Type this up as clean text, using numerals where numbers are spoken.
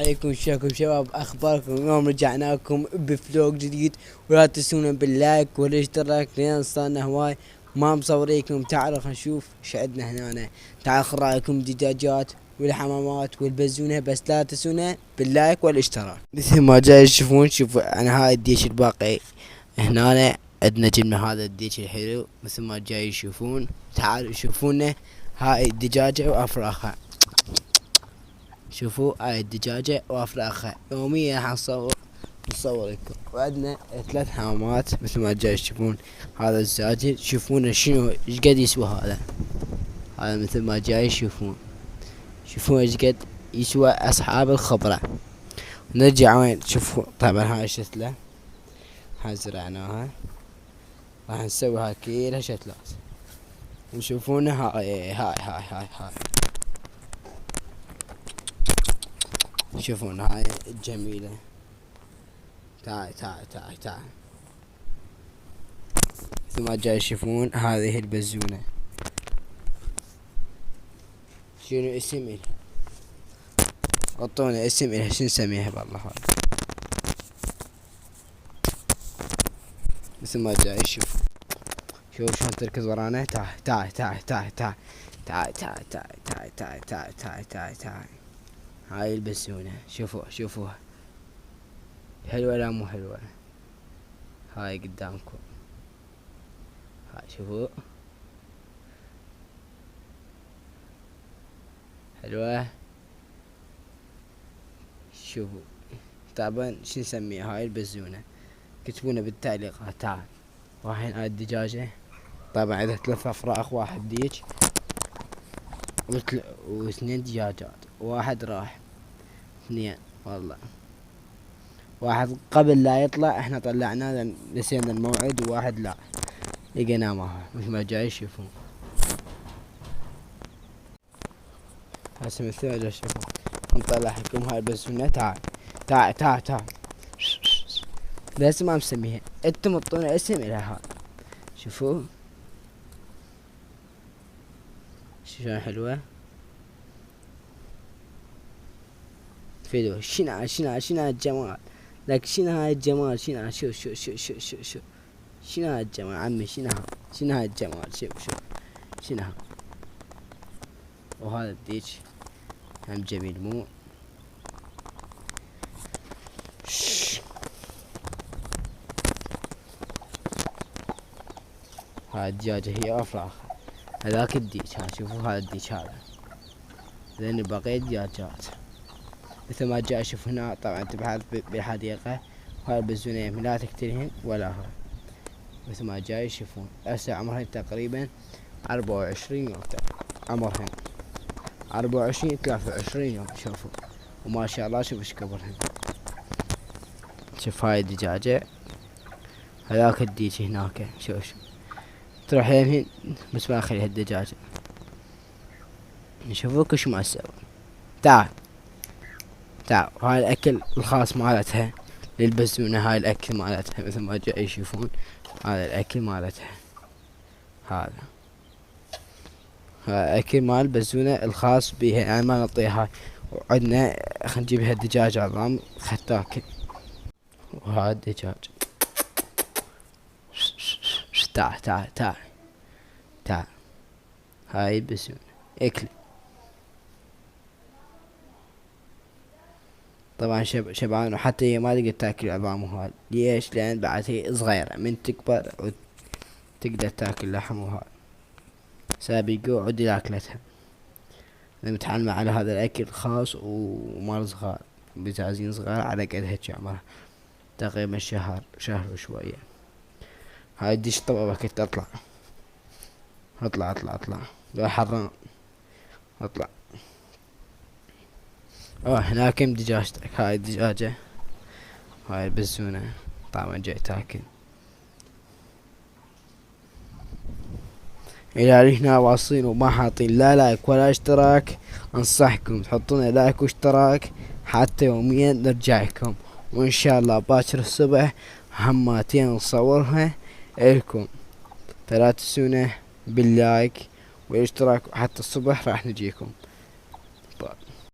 عليكم شكم شباب، اخباركم؟ اليوم رجعنا لكم بفلوق جديد، ولا تنسونا باللايك والاشتراك لان صارنا هواي ما مصوريكم. تعالوا خلينا نشوف ايش عندنا هنا. تعال خل رايكم الدجاجات والحمامات والبزونة، بس لا تنسونا باللايك والاشتراك. مثل ما جاي تشوفون، شوفوا انا هاي الديش الباقي هنا. عندنا جبنا هذا الديش الحلو مثل ما جاي تشوفون. تعالوا شوفونا هاي الدجاجة وافراخها. شوفوا هاي الدجاجة وافراخها يوميا حنصور لكم. وعندنا 3 حمامات مثل ما جاي تشوفون. هذا الزاجل شوفون شنو ايش قد يسوى هذا مثل ما جاي تشوفون. شوفوا ايش قد يسوى اصحاب الخبرة. نرجع وين؟ شوفوا طبعا هاي الشتلة هاي زرعناها، راح نسوي هاي كلها شتلات. وشوفون هاي شوفون هاي الجميلة. تعال مثل ما جاي تشوفون. هذه البزونة شنو اسم إلها؟ عطونا اسم إلها، شنو نسميها بالله. هاي مثل ما جاي شوف شلون تركز ورانا. تعال. هاي البزونة شوفوها حلوة لا مو حلوة. هاي قدامكم، هاي شوفوا حلوة. شوفوا طبعا شو نسميها هاي البزونة، كتبونا بالتعليقات. تعال رايحين على الدجاجة. طبعا عندها 3 افراخ، واحد ديج واثنين دجاجات. واحد راح، 2 والله. واحد قبل لا يطلع احنا طلعناه لان نسينا الموعد، وواحد لا لقيناه معه مثل ما جاي يشوفون. هسه مثل ما جاي يشوفون نطلع لكم هاي البزونة. تعال بس ما مسميها، انتم اعطونا اسم الها. هاي شوفوا شلون حلوة. فيديو شنو الجمال. لك شنو هاي الجمال. شنو هاي الجمال عمي. شنو هاي الجمال. شوف شنو هاي. وهذا الديش هم جميل مو. هاي الدجاجة هي افراخ. هذاك الديش شوفوا هذا الديش هذا. لان بقية دجاجات مثل ما جاي اشوف هنا. طبعا تبحث بالحديقة. هاي البزونة لا تقتلهن ولا هاي مثل ما جاي يشوفون. هسه عمرهن تقريبا 24 يوم. عمرهن 24 23 يوم. شوفوا وما شاء الله شوف ايش كبرهن. شوف هاي الدجاجة. هذاك الديش هناك شوف تروح يمين بس ما اخلي هالدجاجة. نشوفوك ايش ما تسوي. تعال هاي الاكل الخاص مالتها للبزونة. هاي الاكل مالتها مثل ما جاي يشوفون. هذا الاكل مالتها. هذا اكل مال البزونة الخاص بيها، يعني ما نعطيها. وعندنا خلينا نجيبها الدجاج عظام تاكل. وهذا الدجاج. تعال هاي البزونة اكل. طبعا شبعان، وحتى هي ما تقدر تاكل عظام. وهاي ليش؟ لان بعد هي صغيرة، من تكبر وتقدر تاكل لحم. وهاي سابقوا عدي اكلتها. انا متعلمة على هذا الاكل خاص ومال صغار، بزازين صغار على قد هيك عمرها تقريبا شهر وشوية. هاي الديش طبعا كنت اطلع لا حرام اطلع. هناك كم دجاجتك. هاي الدجاجة هاي البزونة طبعا جاي تاكل. الى هنا واصلين وما حاطين لا لايك ولا اشتراك. انصحكم تحطون لايك واشتراك حتى يوميا نرجع لكم. وان شاء الله باكر الصبح هماتين نصورها الكم. فلا تنسونا باللايك والاشتراك، وحتى الصبح راح نجيكم.